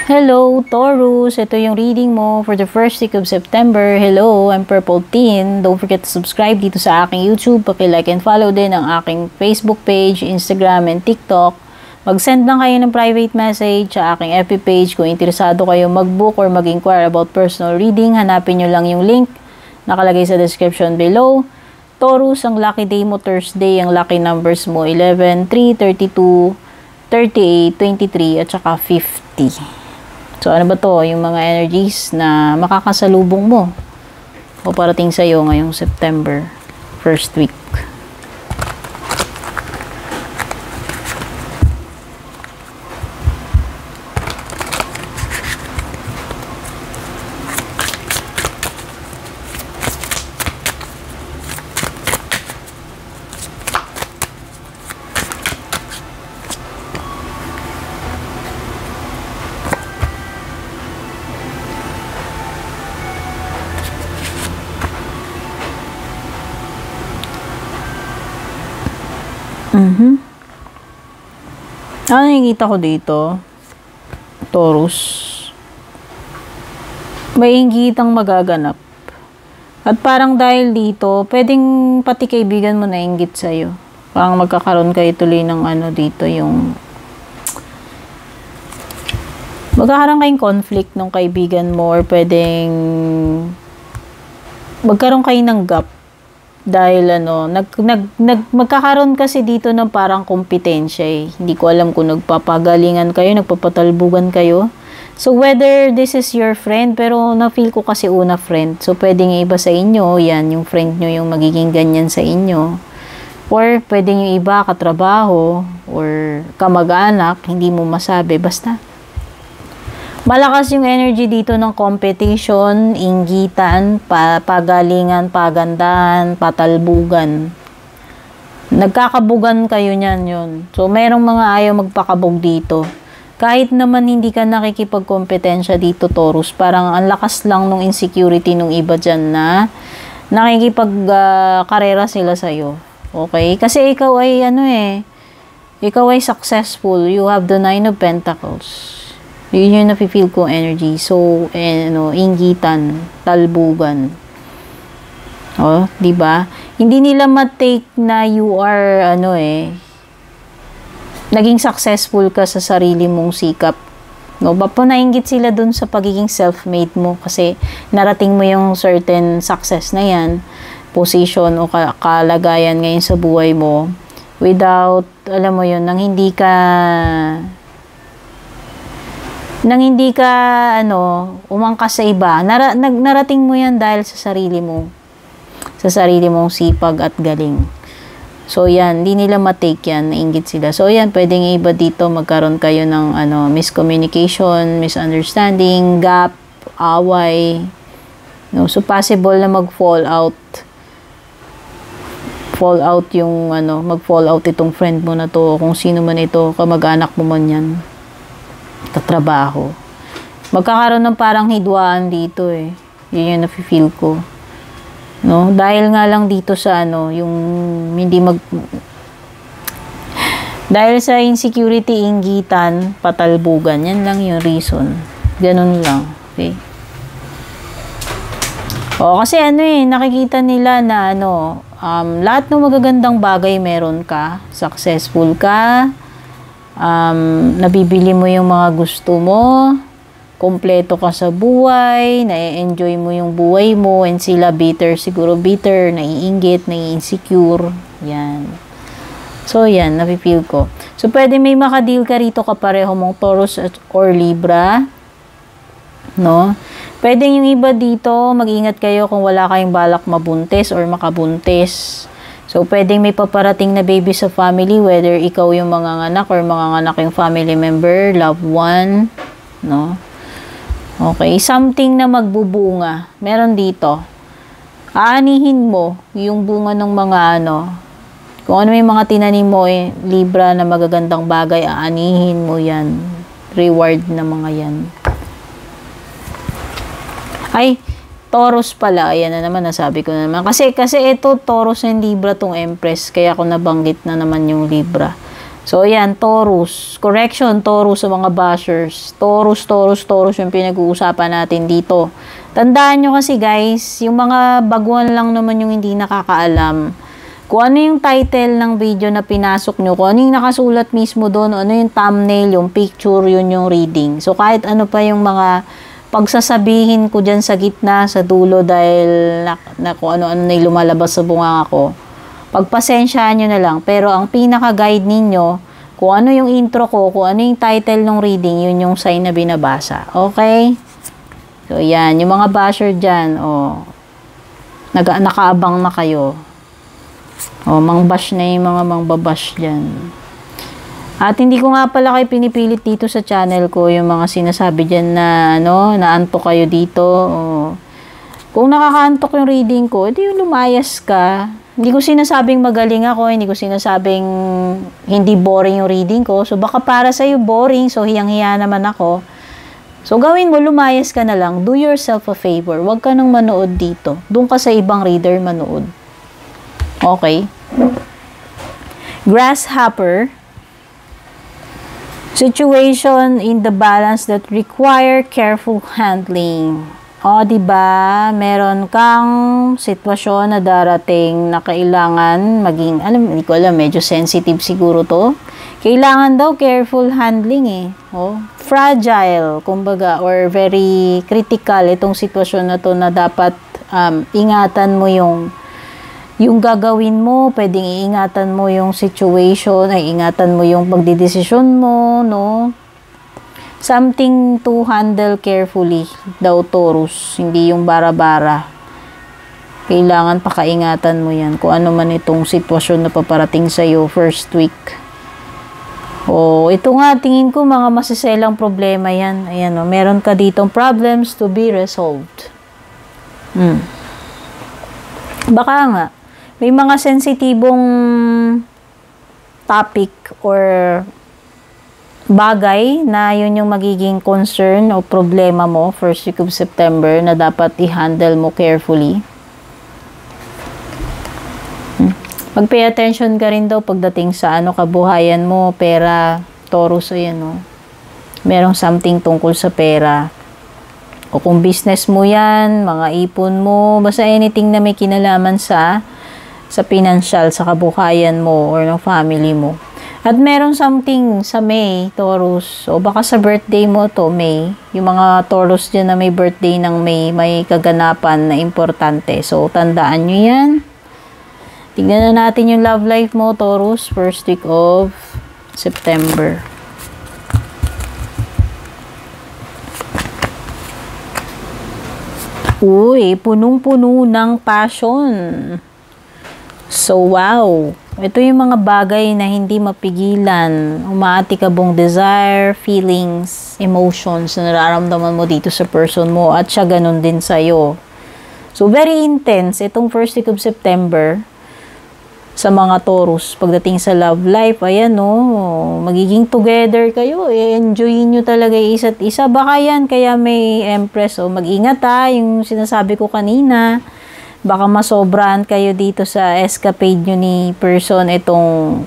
Hello, Taurus! Ito yung reading mo for the first week of September. Hello, I'm Purple Teen. Don't forget to subscribe dito sa aking YouTube. Paki-like and follow din ang aking Facebook page, Instagram, and TikTok. Mag-send lang kayo ng private message sa aking FB page kung interesado kayo mag-book or mag-inquire about personal reading. Hanapin nyo lang yung link nakalagay sa description below. Taurus, ang lucky day mo Thursday, ang lucky numbers mo 11, 3, 32, 38, 23, at saka 50. So, ano ba to? Yung mga energies na makakasalubong mo o parating sa'yo ngayong September, first week. Ano nakikita ko dito? Taurus. May inggitang magaganap. At parang dahil dito, pwedeng pati kaibigan mo na inggit sa'yo. Parang magkakaroon kayo tuloy ng ano dito, yung magkakaroon kayong conflict ng kaibigan mo or pwedeng magkaroon kayo ng gap. Dahil magkakaroon kasi dito ng parang kompetensya eh. Hindi ko alam kung nagpapagalingan kayo, nagpapatalbugan kayo. So whether this is your friend, pero na-feel ko kasi una friend. So pwedeng iba sa inyo, yan, yung friend nyo yung magiging ganyan sa inyo. Or pwedeng yung iba katrabaho or kamag-anak, hindi mo masabi. Basta malakas yung energy dito ng competition, inggitan, pagalingan, pagandahan, patalbugan. Nagkakabugan kayo niyan yun. So, merong mga ayaw magpakabog dito. Kahit naman hindi ka nakikipagkompetensya dito, Taurus, parang ang lakas lang nung insecurity nung iba dyan na nakikipag-karera sila sa'yo. Okay? Kasi ikaw ay ikaw ay successful. You have the 9 of Pentacles. Yun yung nafe-feel ko energy. So, inggitan, talbugan. Oh, 'di ba? Hindi nila ma-take na you are naging successful ka sa sarili mong sikap. No, bapo nainggit sila dun sa pagiging self-made mo kasi narating mo yung certain success na 'yan, position o kalagayan ngayon sa buhay mo without, alam mo yun, nang hindi ka umangkas sa iba. Narating mo yan dahil sa sarili mo. Sa sarili mong sipag at galing. So, yan. Hindi nila matake yan. Nainggit sila. So, yan. Pwedeng iba dito magkaroon kayo ng miscommunication, misunderstanding, gap, away. No? So, possible na mag-fall out. Fall out yung, mag-fall out itong friend mo na to. Kung sino man ito, kamag-anak mo man yan. Katrabaho. Magkakaroon ng parang hidwaan dito eh. Yun yung nafe-feel ko. No? Dahil nga lang dito sa yung dahil sa insecurity, inggitan, patalbugan. Yan lang yung reason. Ganun lang. Okay? O, kasi nakikita nila na lahat ng magagandang bagay meron ka. Successful ka. Nabibili mo yung mga gusto mo, kompleto ka sa buhay, na-enjoy mo yung buhay mo, and sila siguro bitter, naiinggit, nai-insecure, yan. So, yan, napipil ko. So, pwede may makadeal ka rito kapareho mong Taurus or Libra, no? Pwede yung iba dito, mag-ingat kayo kung wala kayong balak mabuntis or makabuntis. So, pwedeng may paparating na baby sa family, whether ikaw yung manganganak or manganganak yung family member, loved one, no? Okay, something na magbubunga. Meron dito. Aanihin mo yung bunga ng mga kung ano may mga tinanim mo Libra na magagandang bagay, aanihin mo yan. Reward na mga yan. Ay, Taurus pala, ayan na naman, nasabi ko na naman. Kasi ito, Taurus and Libra tong Empress, kaya ako nabanggit na naman yung Libra. So, ayan, Taurus. Correction, Taurus sa mga bashers. Taurus yung pinag-uusapan natin dito. Tandaan nyo kasi guys, yung mga baguhan lang naman yung hindi nakakaalam. Kung ano yung title ng video na pinasok nyo, kung ano yung nakasulat mismo doon, ano yung thumbnail, yung picture, yun yung reading. So, kahit ano pa yung mga pagsasabihin ko dyan sa gitna, sa dulo, dahil na kung ano-ano na lumalabas sa bunganga ko, pagpasensyaan nyo na lang. Pero ang pinaka-guide ninyo, kung ano yung intro ko, kung ano yung title ng reading, yun yung sign na binabasa. Okay? So, yan. Yung mga basher dyan, nakaabang na kayo. Mangbash na yung mga mangbabash dyan. At hindi ko nga pala kayo pinipilit dito sa channel ko, yung mga sinasabi dyan na, naantok kayo dito. Kung nakakaantok yung reading ko, edi yung lumayas ka. Hindi ko sinasabing magaling ako, hindi ko sinasabing hindi boring yung reading ko. So, baka para sa'yo boring, so hiyang-hiya naman ako. So, gawin mo, lumayas ka na lang. Do yourself a favor. Huwag ka nang manood dito. Doon ka sa ibang reader manood. Okay? Grasshopper. Situation in the balance that require careful handling. Diba? Meron kang sitwasyon na darating na kailangan maging, hindi ko alam, medyo sensitive siguro to. Kailangan daw careful handling eh. Fragile, kumbaga, or very critical itong sitwasyon na to na dapat ingatan mo yung gagawin mo, pwedeng iingatan mo yung situation, ingatan mo yung pagdidesisyon mo, no? Something to handle carefully daw, Taurus. Hindi yung bara-bara. Kailangan pakaingatan mo yan. Kung ano man itong sitwasyon na paparating sa'yo first week. Ito nga, tingin ko mga masiselang problema yan. Ayan, meron ka ditong problems to be resolved. Baka nga, may mga sensitibong topic or bagay na yun yung magiging concern o problema mo first week of September na dapat i-handle mo carefully. Mag-pay attention ka rin daw pagdating sa kabuhayan mo, pera, Taurus, ayan merong something tungkol sa pera. O kung business mo yan, mga ipon mo, basta anything na may kinalaman sa financial, sa kabuhayan mo or ng family mo. At meron something sa May, Taurus. O baka sa birthday mo to, May. Yung mga Taurus dyan na may birthday ng May, may kaganapan na importante. So, tandaan nyo yan. Tignan na natin yung love life mo, Taurus, first week of September. Uy, punong-puno ng passion. So, wow. Ito yung mga bagay na hindi mapigilan. Umaatikabong desire, feelings, emotions na nararamdaman mo dito sa person mo at siya ganun din sa'yo. So, very intense. Itong first week of September sa mga Taurus. Pagdating sa love life, ayan magiging together kayo. Enjoyin nyo talaga isa't isa. Baka yan, kaya may Empress. Mag-ingat yung sinasabi ko kanina. Baka masobrahan kayo dito sa escapade nyo ni person, itong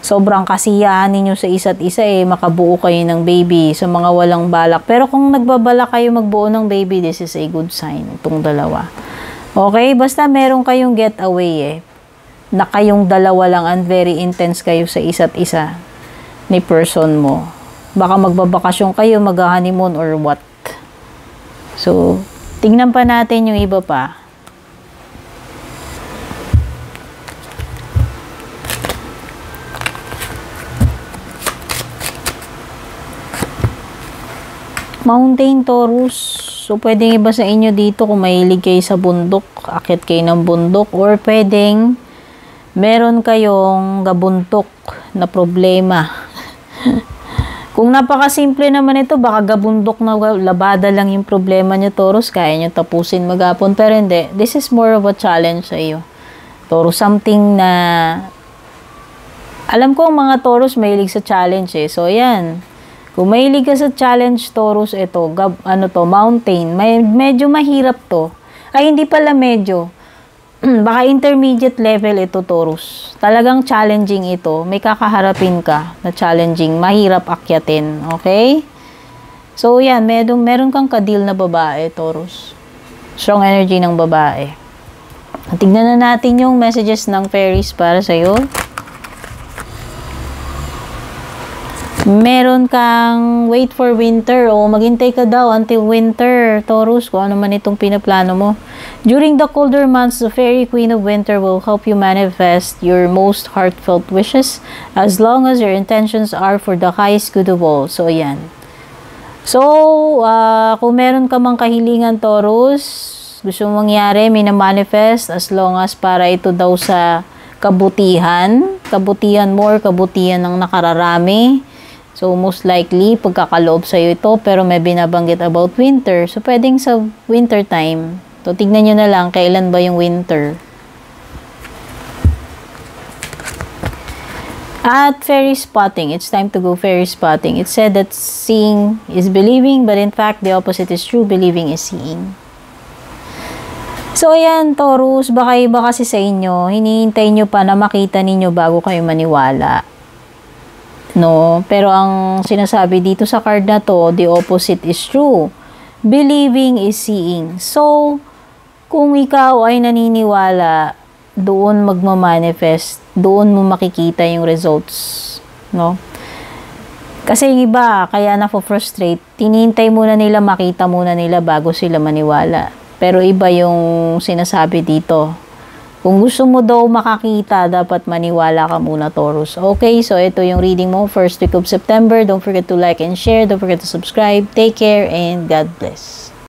sobrang kasiyahan ninyo sa isa't isa makabuo kayo ng baby sa mga walang balak. Pero kung nagbabalak kayo magbuo ng baby, this is a good sign, itong dalawa. Okay? Basta meron kayong getaway na kayong dalawa lang and very intense kayo sa isa't isa ni person mo. Baka magbabakasyon kayo, mag-honeymoon or what. So, tingnan pa natin yung iba pa. Mountain, Taurus. So, pwedeng iba sa inyo dito kung mahilig kayo sa bundok, akit kayo ng bundok, or pwedeng meron kayong gabuntok na problema. Kung napakasimple naman ito, baka gabundok na labada lang yung problema nyo, Taurus, kaya nyo tapusin maghapon. Pero hindi, this is more of a challenge sa iyo, Taurus. Something na, alam ko ang mga Taurus mahilig sa challenge So, yan. Kung mahilig ka sa challenge, Taurus, ito, mountain. Medyo mahirap to. Ay, hindi pala medyo. Baka intermediate level ito, Taurus. Talagang challenging ito. May kakaharapin ka na challenging. Mahirap akyatin. Okay? So, yan. Meron kang kadil na babae, Taurus. Strong energy ng babae. Tignan na natin yung messages ng fairies para sa'yo. Meron kang wait for winter o maghintay ka daw until winter, Taurus, kung ano man itong pinaplano mo. During the colder months, the fairy queen of winter will help you manifest your most heartfelt wishes as long as your intentions are for the highest good of all. So, ayan. So, kung meron ka mang kahilingan, Taurus, gusto mong mangyari, may na-manifest as long as para ito daw sa kabutihan mo or kabutihan ng nakararami. So, most likely, pagkakaloob sa'yo ito, pero may binabanggit about winter. So, pwedeng sa winter time. So, tignan nyo na lang, kailan ba yung winter. At fairy spotting, it's time to go fairy spotting. It said that seeing is believing, but in fact, the opposite is true. Believing is seeing. So, ayan, Taurus, baka iba kasi sa inyo, hinihintay nyo pa na makita ninyo bago kayo maniwala. No, pero ang sinasabi dito sa card na to, the opposite is true. Believing is seeing. So, kung ikaw ay naniniwala, doon magmamanifest, doon mo makikita yung results, no? Kasi yung iba, kaya na-frustrate, tinihintay muna nila, makita muna nila bago sila maniwala. Pero iba yung sinasabi dito. Kung gusto mo daw makakita, dapat maniwala ka muna, Taurus. Okay, so ito yung reading mo, first week of September. Don't forget to like and share. Don't forget to subscribe. Take care and God bless.